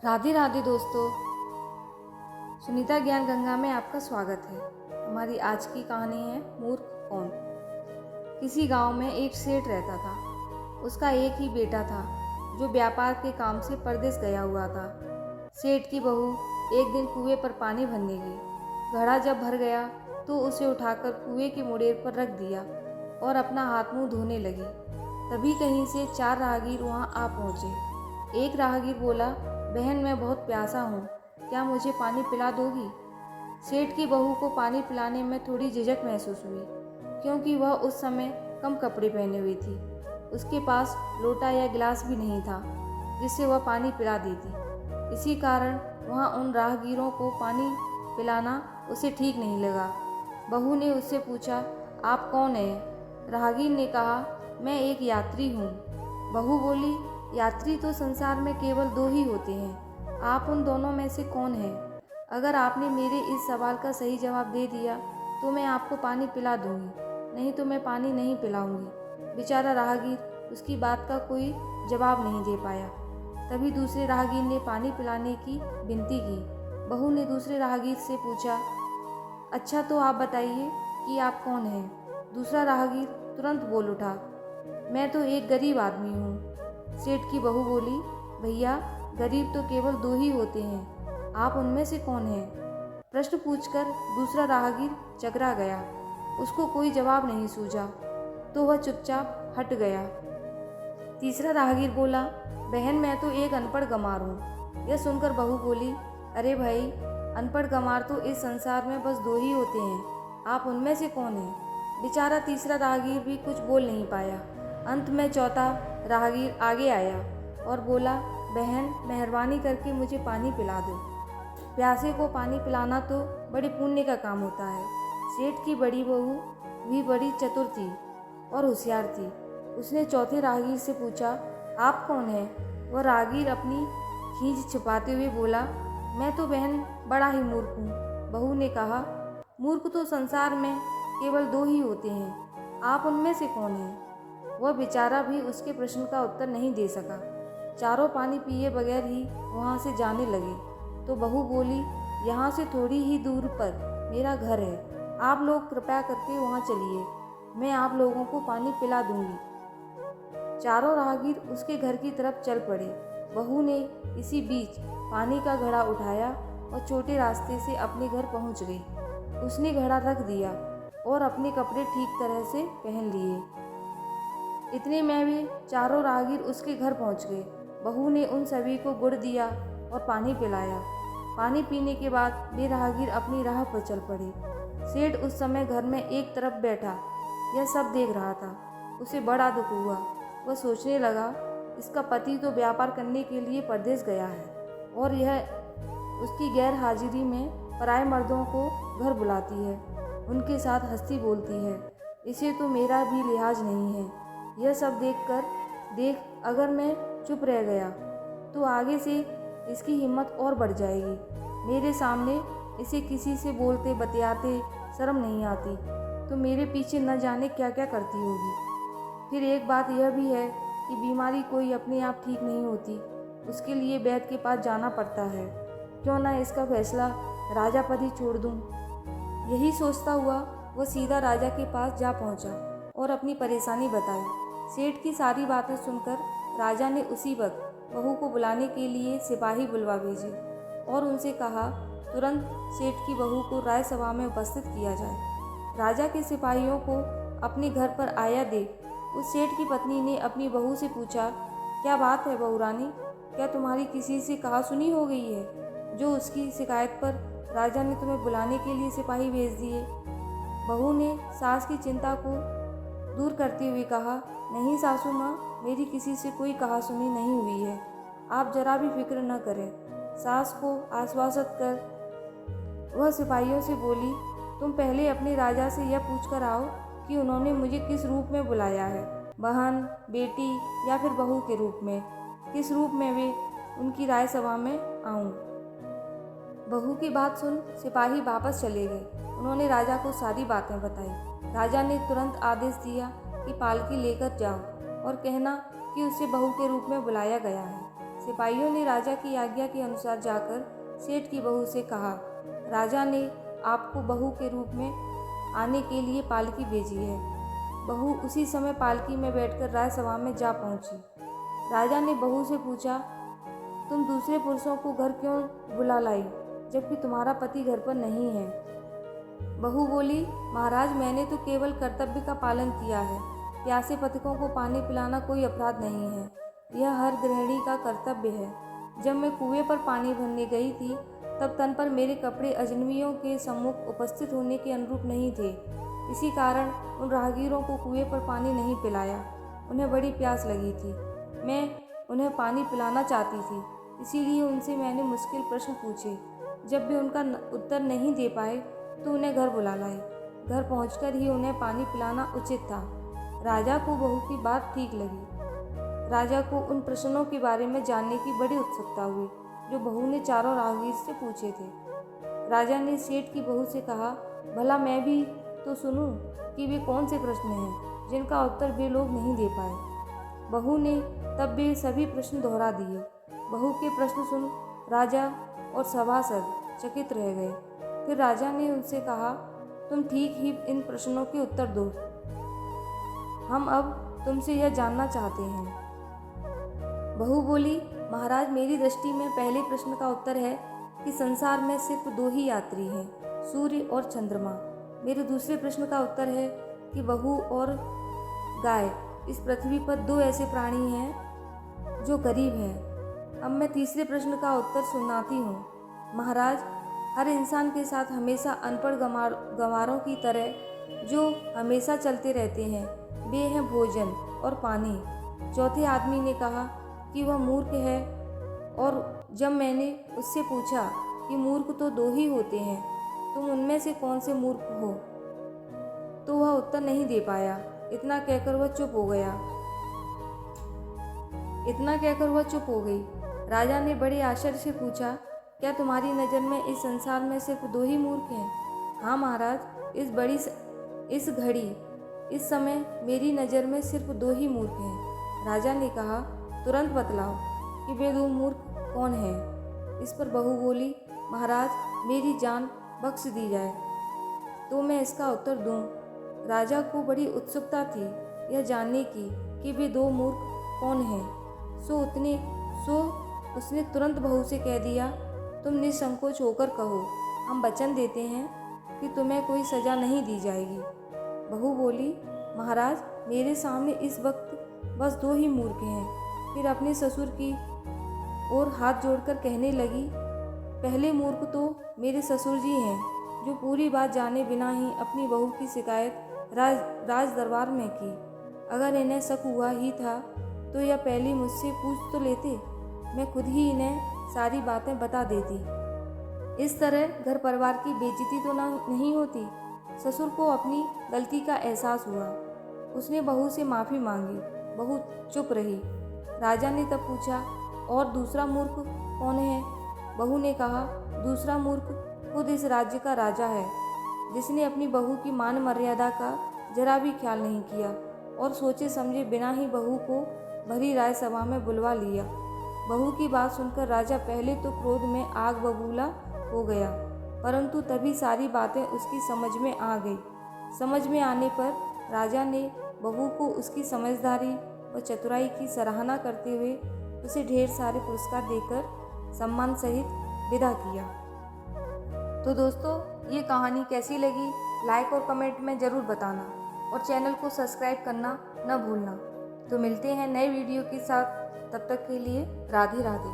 राधे राधे दोस्तों, सुनीता ज्ञान गंगा में आपका स्वागत है। हमारी आज की कहानी है मूर्ख कौन। किसी गांव में एक सेठ रहता था। उसका एक ही बेटा था जो व्यापार के काम से परदेश गया हुआ था। सेठ की बहू एक दिन कुएं पर पानी भरने गई। घड़ा जब भर गया तो उसे उठाकर कुएं के मुड़ेर पर रख दिया और अपना हाथ मुंह धोने लगी। तभी कहीं से 4 राहगीर वहां आ पहुंचे। एक राहगीर बोला, बहन मैं बहुत प्यासा हूँ, क्या मुझे पानी पिला दोगी? सेठ की बहू को पानी पिलाने में थोड़ी झिझक महसूस हुई, क्योंकि वह उस समय कम कपड़े पहने हुई थी। उसके पास लोटा या गिलास भी नहीं था जिससे वह पानी पिला देती। इसी कारण वहाँ उन राहगीरों को पानी पिलाना उसे ठीक नहीं लगा। बहू ने उससे पूछा, आप कौन हैं? राहगीर ने कहा, मैं एक यात्री हूँ। बहू बोली, यात्री तो संसार में केवल 2 ही होते हैं, आप उन दोनों में से कौन हैं? अगर आपने मेरे इस सवाल का सही जवाब दे दिया तो मैं आपको पानी पिला दूंगी, नहीं तो मैं पानी नहीं पिलाऊंगी। बेचारा राहगीर उसकी बात का कोई जवाब नहीं दे पाया। तभी दूसरे राहगीर ने पानी पिलाने की विनती की। बहू ने दूसरे राहगीर से पूछा, अच्छा तो आप बताइए कि आप कौन हैं? दूसरा राहगीर तुरंत बोल उठा, मैं तो एक गरीब आदमी हूँ। सेठ की बहू बोली, भैया गरीब तो केवल 2 ही होते हैं, आप उनमें से कौन हैं? प्रश्न पूछकर दूसरा राहगीर चकरा गया। उसको कोई जवाब नहीं सूझा तो वह चुपचाप हट गया। तीसरा राहगीर बोला, बहन मैं तो एक अनपढ़ गंवार हूँ। यह सुनकर बहू बोली, अरे भाई, अनपढ़ गंवार तो इस संसार में बस 2 ही होते हैं, आप उनमें से कौन हैं? बेचारा तीसरा राहगीर भी कुछ बोल नहीं पाया। अंत में चौथा राहगीर आगे आया और बोला, बहन मेहरबानी करके मुझे पानी पिला दो। प्यासे को पानी पिलाना तो बड़े पुण्य का काम होता है। सेठ की बड़ी बहू भी बड़ी चतुर थी और होशियार थी। उसने चौथे राहगीर से पूछा, आप कौन हैं? वह राहगीर अपनी खींच छिपाते हुए बोला, मैं तो बहन बड़ा ही मूर्ख हूँ। बहू ने कहा, मूर्ख तो संसार में केवल 2 ही होते हैं, आप उनमें से कौन हैं? वह बेचारा भी उसके प्रश्न का उत्तर नहीं दे सका। चारों पानी पिए बगैर ही वहाँ से जाने लगे तो बहू बोली, यहाँ से थोड़ी ही दूर पर मेरा घर है, आप लोग कृपया करके वहाँ चलिए, मैं आप लोगों को पानी पिला दूंगी। चारों राहगीर उसके घर की तरफ चल पड़े। बहू ने इसी बीच पानी का घड़ा उठाया और छोटे रास्ते से अपने घर पहुँच गई। उसने घड़ा रख दिया और अपने कपड़े ठीक तरह से पहन लिए। इतने में भी चारों राहगीर उसके घर पहुंच गए। बहू ने उन सभी को गुड़ दिया और पानी पिलाया। पानी पीने के बाद वे राहगीर अपनी राह पर चल पड़े। सेठ उस समय घर में एक तरफ बैठा यह सब देख रहा था। उसे बड़ा दुख हुआ। वह सोचने लगा, इसका पति तो व्यापार करने के लिए परदेश गया है और यह उसकी गैर हाजिरी में पराए मर्दों को घर बुलाती है, उनके साथ हंसती बोलती है। इसे तो मेरा भी लिहाज नहीं है। यह सब देख अगर मैं चुप रह गया तो आगे से इसकी हिम्मत और बढ़ जाएगी। मेरे सामने इसे किसी से बोलते बतियाते शर्म नहीं आती तो मेरे पीछे न जाने क्या क्या करती होगी। फिर एक बात यह भी है कि बीमारी कोई अपने आप ठीक नहीं होती, उसके लिए वैद्य के पास जाना पड़ता है। क्यों ना इसका फैसला राजा पर ही छोड़ दूँ। यही सोचता हुआ वह सीधा राजा के पास जा पहुँचा और अपनी परेशानी बताई। सेठ की सारी बातें सुनकर राजा ने उसी वक्त बहू को बुलाने के लिए सिपाही बुलवा भेजे और उनसे कहा, तुरंत सेठ की बहू को राय सभा में उपस्थित किया जाए। राजा के सिपाहियों को अपने घर पर आया देख उस सेठ की पत्नी ने अपनी बहू से पूछा, क्या बात है बहू रानी, क्या तुम्हारी किसी से कहा सुनी हो गई है जो उसकी शिकायत पर राजा ने तुम्हें बुलाने के लिए सिपाही भेज दिए? बहू ने सास की चिंता को दूर करते हुए कहा, नहीं सासू माँ, मेरी किसी से कोई कहा सुनी नहीं हुई है, आप जरा भी फिक्र न करें। सास को आश्वासित कर वह सिपाहियों से बोली, तुम पहले अपने राजा से यह पूछ कर आओ कि उन्होंने मुझे किस रूप में बुलाया है, बहन, बेटी या फिर बहू के रूप में, किस रूप में वे उनकी राय सभा में आऊँ। बहू की बात सुन सिपाही वापस चले गए। उन्होंने राजा को सारी बातें बताई। राजा ने तुरंत आदेश दिया कि पालकी लेकर जाओ और कहना कि उसे बहू के रूप में बुलाया गया है। सिपाहियों ने राजा की आज्ञा के अनुसार जाकर सेठ की बहू से कहा, राजा ने आपको बहू के रूप में आने के लिए पालकी भेजी है। बहू उसी समय पालकी में बैठकर राजसभा में जा पहुंची। राजा ने बहू से पूछा, तुम दूसरे पुरुषों को घर क्यों बुला लाई जबकि तुम्हारा पति घर पर नहीं है? बहू बोली, महाराज, मैंने तो केवल कर्तव्य का पालन किया है। प्यासे पथिकों को पानी पिलाना कोई अपराध नहीं है, यह हर गृहिणी का कर्तव्य है। जब मैं कुएं पर पानी भरने गई थी तब तन पर मेरे कपड़े अजनबियों के सम्मुख उपस्थित होने के अनुरूप नहीं थे। इसी कारण उन राहगीरों को कुएं पर पानी नहीं पिलाया। उन्हें बड़ी प्यास लगी थी, मैं उन्हें पानी पिलाना चाहती थी, इसीलिए उनसे मैंने मुश्किल प्रश्न पूछे। जब वे उनका उत्तर नहीं दे पाए तो उन्हें घर बुला लाए। घर पहुंचकर ही उन्हें पानी पिलाना उचित था। राजा को बहू की बात ठीक लगी। राजा को उन प्रश्नों के बारे में जानने की बड़ी उत्सुकता हुई जो बहू ने चारों राहगीर से पूछे थे। राजा ने सेठ की बहू से कहा, भला मैं भी तो सुनूं कि वे कौन से प्रश्न हैं जिनका उत्तर वे लोग नहीं दे पाए। बहू ने तब वे सभी प्रश्न दोहरा दिए। बहू के प्रश्न सुन राजा और सभासद चकित रह गए। फिर राजा ने उनसे कहा, तुम ठीक ही इन प्रश्नों के उत्तर दो। हम अब तुमसे यह जानना चाहते हैं। बहू बोली, महाराज, मेरी दृष्टि में पहले प्रश्न का उत्तर है कि संसार में सिर्फ दो ही यात्री हैं, सूर्य और चंद्रमा। मेरे दूसरे प्रश्न का उत्तर है कि बहू और गाय इस पृथ्वी पर दो ऐसे प्राणी हैं जो गरीब हैं। अब मैं तीसरे प्रश्न का उत्तर सुनाती हूँ। महाराज, हर इंसान के साथ हमेशा अनपढ़ गंवारों की तरह जो हमेशा चलते रहते हैं, वे हैं भोजन और पानी। चौथे आदमी ने कहा कि वह मूर्ख है, और जब मैंने उससे पूछा कि मूर्ख तो दो ही होते हैं, तुम उनमें से कौन से मूर्ख हो, तो वह उत्तर नहीं दे पाया। इतना कहकर वह चुप हो गई। राजा ने बड़े आश्चर्य से पूछा, क्या तुम्हारी नज़र में इस संसार में सिर्फ दो ही मूर्ख हैं? हाँ महाराज, इस घड़ी इस समय मेरी नज़र में सिर्फ दो ही मूर्ख हैं। राजा ने कहा, तुरंत बतलाओ कि वे दो मूर्ख कौन हैं? इस पर बहू बोली, महाराज, मेरी जान बख्श दी जाए तो मैं इसका उत्तर दूं। राजा को बड़ी उत्सुकता थी यह जानने की कि वे दो मूर्ख कौन हैं। सो उसने तुरंत बहू से कह दिया, तुम निसंकोच होकर कहो, हम वचन देते हैं कि तुम्हें कोई सज़ा नहीं दी जाएगी। बहू बोली, महाराज, मेरे सामने इस वक्त बस दो ही मूर्ख हैं। फिर अपने ससुर की ओर हाथ जोड़कर कहने लगी, पहले मूर्ख तो मेरे ससुर जी हैं, जो पूरी बात जाने बिना ही अपनी बहू की शिकायत राज दरबार में की। अगर इन्हें शक हुआ ही था तो यह पहले मुझसे पूछ तो लेते, मैं खुद ही इन्हें सारी बातें बता देती। इस तरह घर परिवार की बेइज्जती तो नहीं होती। ससुर को अपनी गलती का एहसास हुआ। उसने बहू से माफ़ी मांगी। बहू चुप रही। राजा ने तब पूछा, और दूसरा मूर्ख कौन है? बहू ने कहा, दूसरा मूर्ख खुद इस राज्य का राजा है, जिसने अपनी बहू की मान मर्यादा का जरा भी ख्याल नहीं किया और सोचे समझे बिना ही बहू को भरी राजसभा में बुलवा लिया। बहू की बात सुनकर राजा पहले तो क्रोध में आग बबूला हो गया, परंतु तभी सारी बातें उसकी समझ में आ गई। समझ में आने पर राजा ने बहू को उसकी समझदारी और चतुराई की सराहना करते हुए उसे ढेर सारे पुरस्कार देकर सम्मान सहित विदा किया। तो दोस्तों, ये कहानी कैसी लगी लाइक और कमेंट में ज़रूर बताना, और चैनल को सब्सक्राइब करना न भूलना। तो मिलते हैं नए वीडियो के साथ, तब तक के लिए राधे राधे।